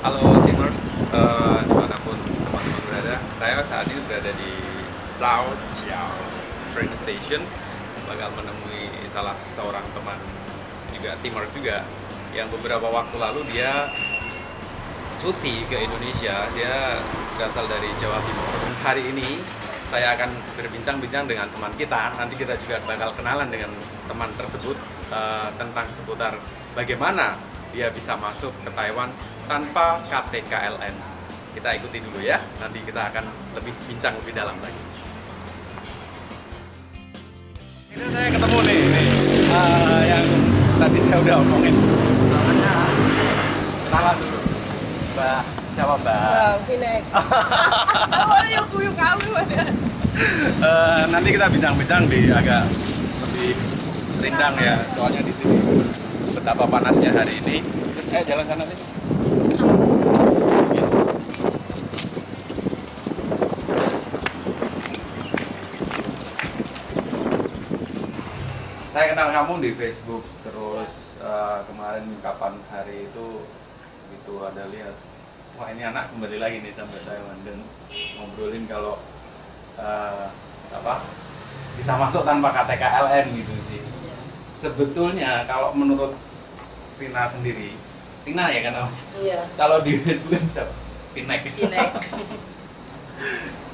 Halo Timers, dimanapun teman-teman berada, saya saat ini berada di Lao Chiao train station, bakal menemui salah seorang teman juga Timur juga, yang beberapa waktu lalu dia cuti ke Indonesia. Dia berasal dari Jawa Timur. Hari ini saya akan berbincang-bincang dengan teman kita. Nanti kita juga bakal kenalan dengan teman tersebut tentang seputar bagaimana dia bisa masuk ke Taiwan tanpa KTKLN. Kita ikuti dulu ya, nanti kita akan lebih bincang lebih dalam lagi. Ini saya ketemu nih yang tadi saya udah omongin. Namanya kenalan dulu. Mbak, siapa Mbak? Pinek. Awalnya yang kuyuk kami Nanti kita bincang-bincang di agak lebih rindang ya, soalnya di sini betapa panasnya hari ini. Terus jalan sana sini. Saya kenal kamu di Facebook, terus kemarin kapan hari itu begitu ada lihat, wah ini anak kembali lagi nih sampai Taiwan, dan ngobrolin kalau bisa masuk tanpa KTKLN gitu sih. Sebetulnya kalau menurut Tina sendiri, Tina ya kan? Iya. Kalau di Facebook kan siapa? Pinek. Pinek.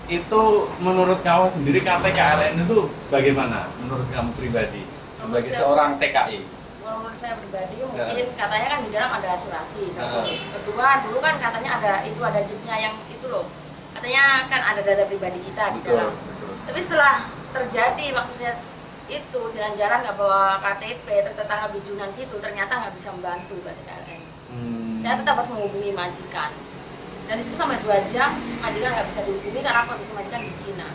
Itu menurut kamu sendiri KTKLN itu bagaimana? Menurut kamu pribadi sebagai seorang TKI? Menurut saya pribadi mungkin katanya kan di dalam ada asuransi satu. Kedua dulu kan katanya ada chipnya yang itu loh. Katanya kan ada data pribadi kita di dalam. Betul. Tapi setelah terjadi waktu saya itu jalan-jalan nggak bawa KTP, terus tetangga bijunan situ ternyata nggak bisa membantu KTKLN. Saya tetap harus menghubungi majikan. Dan disitu sampai 2 jam majikan nggak bisa dihubungi karena posisi majikan di Cina.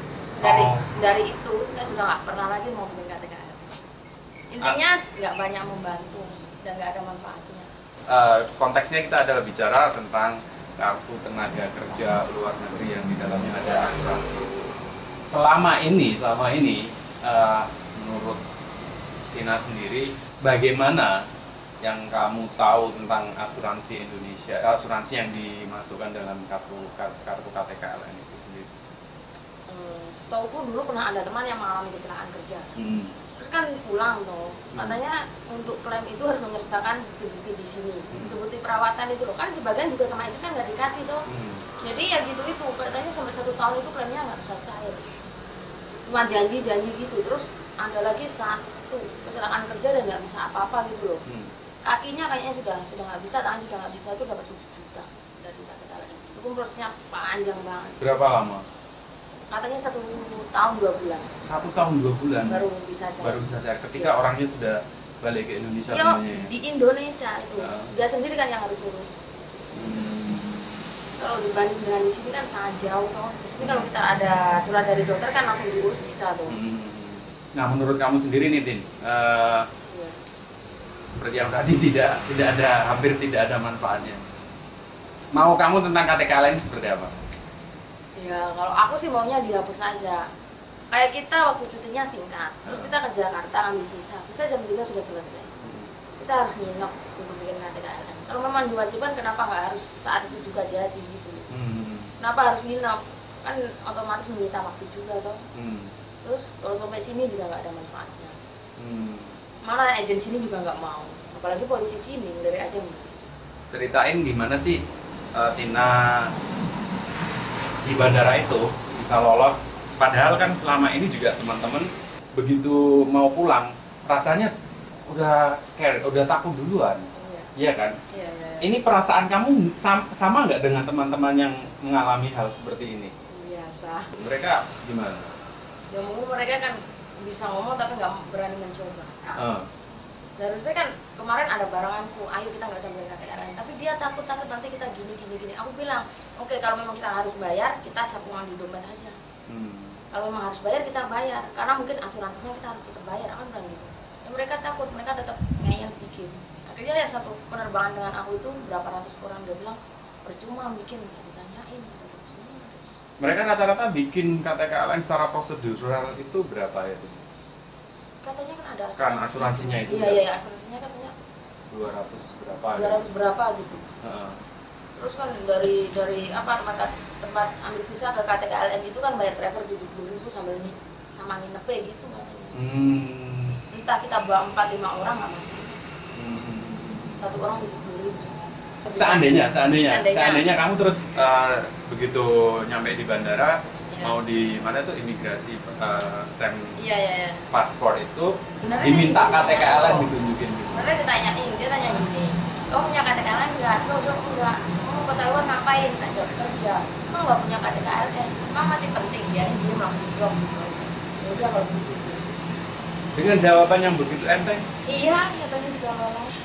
Dari itu saya sudah nggak pernah lagi mau hubungi KTKLN. Intinya nggak banyak membantu dan nggak ada manfaatnya. Konteksnya kita adalah bicara tentang kartu tenaga kerja luar negeri yang di dalamnya ada asuransi. Selama ini menurut Tina sendiri, bagaimana yang kamu tahu tentang asuransi Indonesia, asuransi yang dimasukkan dalam kartu KTKLN itu sendiri? Setauku dulu pernah ada teman yang mengalami kecelakaan kerja. Terus kan pulang tuh, katanya untuk klaim itu harus menyertakan bukti-bukti di sini, bukti-bukti perawatan itu loh. Kan sebagian juga sama itu kan nggak dikasih tuh. Jadi ya gitu itu, katanya sampai 1 tahun itu klaimnya nggak bisa cair. Cuma janji gitu. Terus ada lagi 1 kecelakaan kerja dan nggak bisa apa-apa gitu loh. Kakinya kayaknya sudah nggak bisa, tangan sudah nggak bisa, itu dapat 7 juta dari KTKLN. Itu prosesnya panjang banget. Berapa lama? Katanya 1 tahun 2 bulan. 1 tahun 2 bulan. Baru bisa cair. Ketika orangnya sudah balik ke Indonesia. Iya, di Indonesia itu. Dia sendiri kan yang harus ngurus. Kalau dibanding dengan di sini kan sangat jauh toh. Di sini kalau kita ada surat dari dokter kan langsung diurus bisa tuh. Nah, menurut kamu sendiri nih, Tin, seperti yang tadi hampir tidak ada manfaatnya. Mau kamu tentang KTKLN seperti apa? Ya, kalau aku sih maunya dihapus aja. Kayak kita waktu cutinya singkat, terus kita ke Jakarta ambil visa jam 3 sudah selesai. Kita harus nginep untuk bikin KTKLN. Kalau memang diwajibkan, kenapa nggak harus saat itu juga jadi gitu? Kenapa harus nginep? Kan otomatis menyita waktu juga toh. Terus kalau sampai sini juga nggak ada manfaatnya. Malah agen sini juga nggak mau, apalagi polisi sini dari aja enggak. Ceritain gimana sih Tina di bandara itu bisa lolos, padahal kan selama ini juga teman-teman begitu mau pulang rasanya udah scare, udah takut duluan. Iya kan? Iya. Ini perasaan kamu sama nggak dengan teman-teman yang mengalami hal seperti ini? Biasa. Mereka gimana? Ya mungkin mereka kan bisa ngomong tapi nggak berani mencoba. Dan saya kan kemarin ada baranganku, ayo kita nggak coba KTKLN, tapi dia takut nanti kita gini. Aku bilang, oke, kalau memang kita harus bayar, kita sapungan di dompet aja. Kalau memang harus bayar, kita bayar, karena mungkin asuransinya kita harus tetap bayar, aku bilang gitu. Dan mereka takut, mereka tetap ngeyel bikin. Akhirnya ya satu penerbangan dengan aku itu berapa ratus orang, dia bilang percuma bikin, ya ditanyain. Mereka rata-rata bikin KTKLN secara prosedural itu berapa ya? Katanya kan ada asuransi. Kan asuransinya itu. Iya, asuransinya katanya 200 berapa? 200 berapa gitu. Terus kan dari apa tempat ambil visa ke KTKLN itu kan bayar driver 70.000 sama nginep gitu katanya. Entah kita bawa 4-5 orang nggak masalah. Satu orang 70.000. Seandainya kamu terus begitu nyampe di bandara, mau di mana tuh imigrasi stamp paspor itu benernya diminta KTKLN ditunjukin gitu. Benernya dia tanya gini, kamu punya KTKLN nggak? Enggak. Kamu ke Taiwan ngapain? Tak jawab kerja. Kamu nggak punya KTKLN, emang masih penting dia melakukan job gitu aja. Ya udah kalau begitu. Dengan jawaban yang begitu enteng. Iya, katanya juga lolos.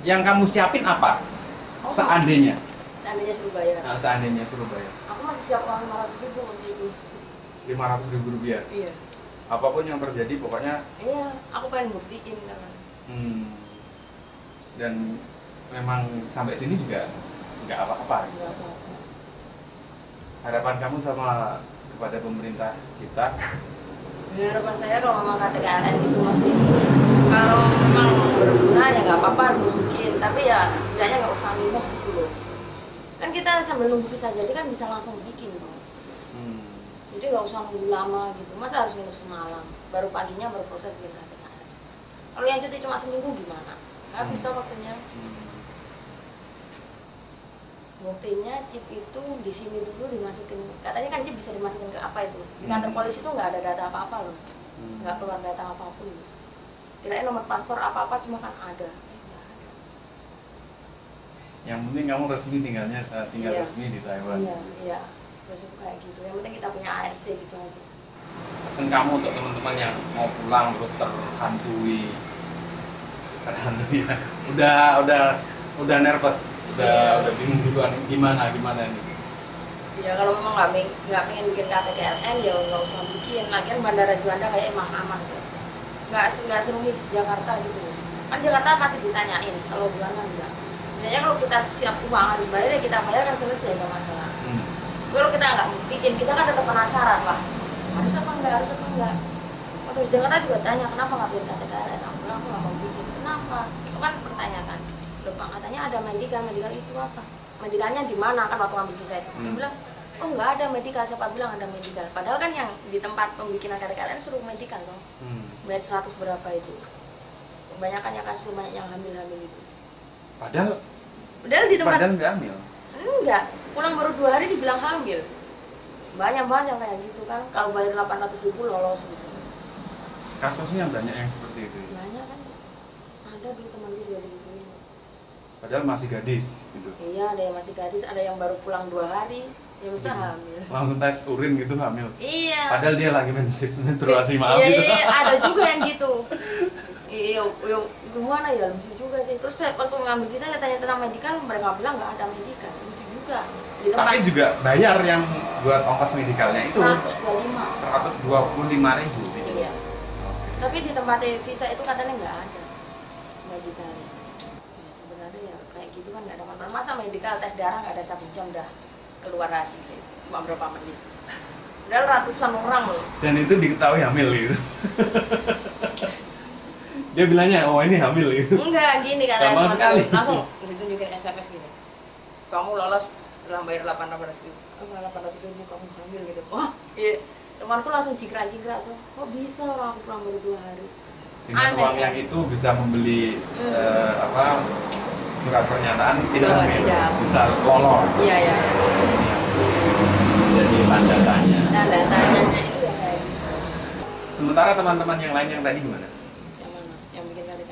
Yang kamu siapin apa? Seandainya suruh bayar. Nah, seandainya suruh bayar. Aku masih siap uang 500.000 waktu itu. 500.000 rupiah? Iya. Apapun yang terjadi pokoknya. Iya, aku pengen buktiin kan. Dan memang sampai sini juga nggak apa-apa. Nggak apa-apa. Harapan kamu sama kepada pemerintah kita? Ya, harapan saya kalau memang KTKLN itu masih, kalau memang berguna ya nggak apa-apa suruh bikin, tapi ya setidaknya nggak usah nginep gitu loh. Kan kita sambil nunggu visa jadi kan bisa langsung bikin tuh. Jadi nggak usah nunggu lama gitu, masa harus nginep semalam baru paginya baru proses bikin KTKLN. Kalau yang cuti cuma seminggu gimana? Habis tau waktunya. Buktinya chip itu di sini dulu dimasukin, katanya kan chip bisa dimasukin ke apa itu, di kantor polisi itu nggak ada data apa-apa loh, nggak keluar data apapun. Kirain nomor paspor apa-apa semua kan ada. Yang penting kamu resmi tinggal resmi di Taiwan. Iya, terus kayak gitu. Yang penting kita punya ARC gitu aja. Pesan kamu untuk teman-teman yang mau pulang terus terhantui ya. Udah nervous. Udah bingung duluan gimana ini. Ya kalau memang nggak pengen bikin KTKLN ya nggak usah bikin. Lagian Bandara Juanda kayak emang aman kok. Nggak serumit Jakarta gitu. Kan Jakarta pasti ditanyain, kalau Juanda enggak. Sebenarnya kalau kita siap uang harus bayar ya kita bayar kan selesai, nggak masalah. Kalau kita nggak buktiin kita kan tetap penasaran, Pak. Harus apa enggak? Waktu di Jakarta juga tanya kenapa nggak bikin KTKLN. Aku bilang aku nggak mau bikin. Kenapa? So kan pertanyaan. Pak katanya ada medical itu apa? Medicalnya di mana kan waktu ngambil visa itu? Dia bilang, oh nggak ada medical, siapa bilang ada medical? Padahal kan yang di tempat pembikinan KTKLN suruh medical dong. Bayar 100 berapa itu? Kebanyakan yang kasus banyak yang hamil itu. Padahal di tempat. Padahal nggak hamil? Enggak, pulang baru 2 hari dibilang hamil. Banyak kayak gitu kan. Kalau bayar 800.000 lolos gitu. Kasusnya banyak yang seperti itu. Banyak kan. Ada dulu teman gue juga gitu. Padahal masih gadis gitu. Iya, ada yang masih gadis, ada yang baru pulang 2 hari, yang bisa hamil. Langsung tes urin gitu hamil. Iya. Padahal dia lagi menstruasi maaf gitu. Iya, ada juga yang gitu. Iya, gimana ya, lucu juga sih. Terus waktu ngambil visa saya tanya tentang medikal, mereka bilang nggak ada medikal. Lucu juga. Di tempat tapi juga bayar yang buat ongkos medikalnya itu 125.000. Iya. Oke. Tapi di tempat visa itu katanya nggak ada medikalnya. Ya kayak gitu kan nggak ada manfaat. Masa medikal tes darah nggak ada 1 jam dah keluar hasilnya cuma berapa menit. Padahal ratusan orang loh. Dan itu diketahui hamil gitu. Dia bilangnya oh ini hamil gitu. Enggak gini katanya sama sekali. Langsung ditunjukin SMS gini. Kamu lolos setelah bayar 800.000. 800.000 kamu hamil gitu. Wah iya. Temanku langsung jikra tuh. Kok bisa orang aku pulang baru 2 hari. Dengan uang yang itu bisa membeli surat pernyataan tidak hamil, bisa lolos. Iya. Jadi tanda tanya. Tanda tanyanya itu ya kayak gitu. Sementara teman-teman yang lain yang tadi gimana? Yang mana? Yang bikin KTK?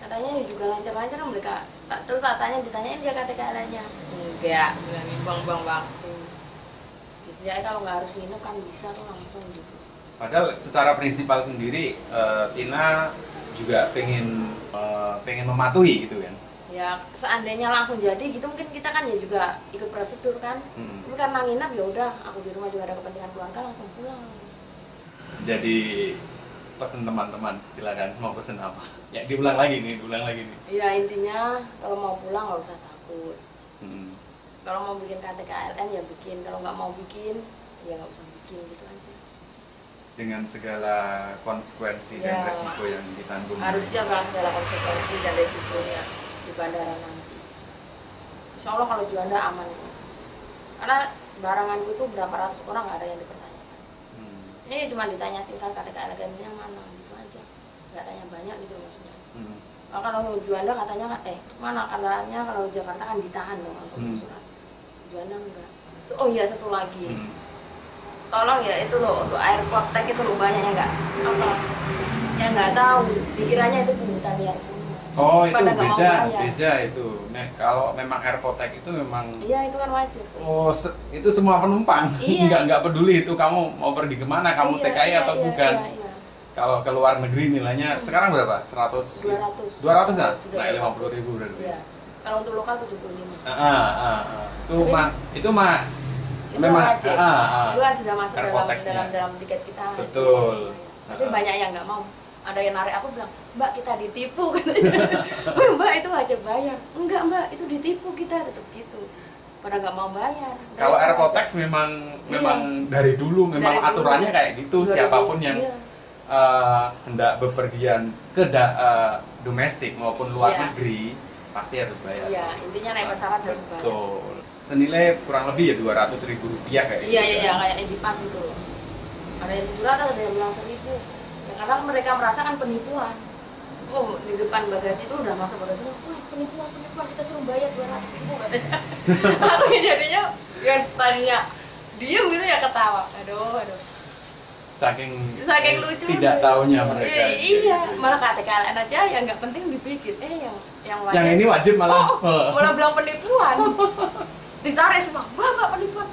Katanya juga lancar-lancar mereka. Terus ditanyain dia KTK-nya. Enggak buang-buang waktu. Istilahnya kalau nggak harus nginep kan bisa tuh langsung gitu. Padahal secara prinsipal sendiri Tina juga pengen mematuhi gitu kan. Ya seandainya langsung jadi gitu mungkin kita kan ya juga ikut prosedur kan. Tapi karena nginap ya udah aku di rumah juga ada kepentingan keluarga langsung pulang. Jadi pesen teman-teman silakan mau pesen apa? Ya diulang lagi nih. Iya intinya kalau mau pulang nggak usah takut. Kalau mau bikin KTKLN ya bikin, kalau nggak mau bikin ya nggak usah bikin gitu aja. Dengan segala konsekuensi dan resiko yang ditanggung. Harus siap dengan segala konsekuensi dan resikonya. di bandara nanti. Insya Allah kalau Juanda aman, karena baranganku itu berapa ratus orang nggak ada yang dipertanyakan. Ini cuma ditanya singkat KTK elegannya mana gitu aja, nggak tanya banyak gitu maksudnya. Nah, kalau Juanda katanya mana katanya kalau Jakarta kan ditahan dong untuk surat. Juanda enggak. Oh iya, satu lagi, tolong ya itu loh untuk airport tag itu loh banyaknya nggak apa yang nggak tahu dikiranya itu pungutan liar semua. Oh, itu pada beda itu. Nah, kalau memang airport tag itu memang iya itu kan wajib. Oh, itu semua penumpang. Iya. nggak peduli itu kamu mau pergi kemana, kamu TKI atau bukan. Iya. Kalau ke luar negeri nilainya sekarang berapa? 100? 200 ya? Sudah Naik 50.000 berarti. Iya. Kalau untuk lokal 75. Itu mah memang wajib. Itu kan sudah masuk dalam tiket kita. Betul. Tapi banyak yang nggak mau. Ada yang narik aku bilang, Mbak kita ditipu katanya. Oh, Mbak itu wajib bayar. Enggak Mbak, itu ditipu kita tetap gitu. Pada nggak mau bayar. Kalau airport tax memang dari dulu memang dari aturannya dulu. Kayak gitu, siapapun yang hendak bepergian ke domestik maupun luar negeri pasti harus bayar. Iya, intinya naik pesawat harus bayar. Betul. Senilai kurang lebih ya Rp200.000 kayak gitu. Iya, kayak Edipas itu. Ada yang 700, ada yang bilang 1.000. Ya, karena mereka merasakan penipuan. Oh, di depan bagasi itu udah masuk bagasi. Wah, penipuan, kita suruh bayar 200.000 katanya. Aku jadinya yang tadinya diem gitu ya ketawa. Aduh. Saking lucu tidak taunya mereka. Iya, malah KTKLN aja yang nggak penting dibikin. Yang wajib. Yang ini wajib malah. Malah bilang penipuan. Ditarik semua. Wah, Mbak penipuan.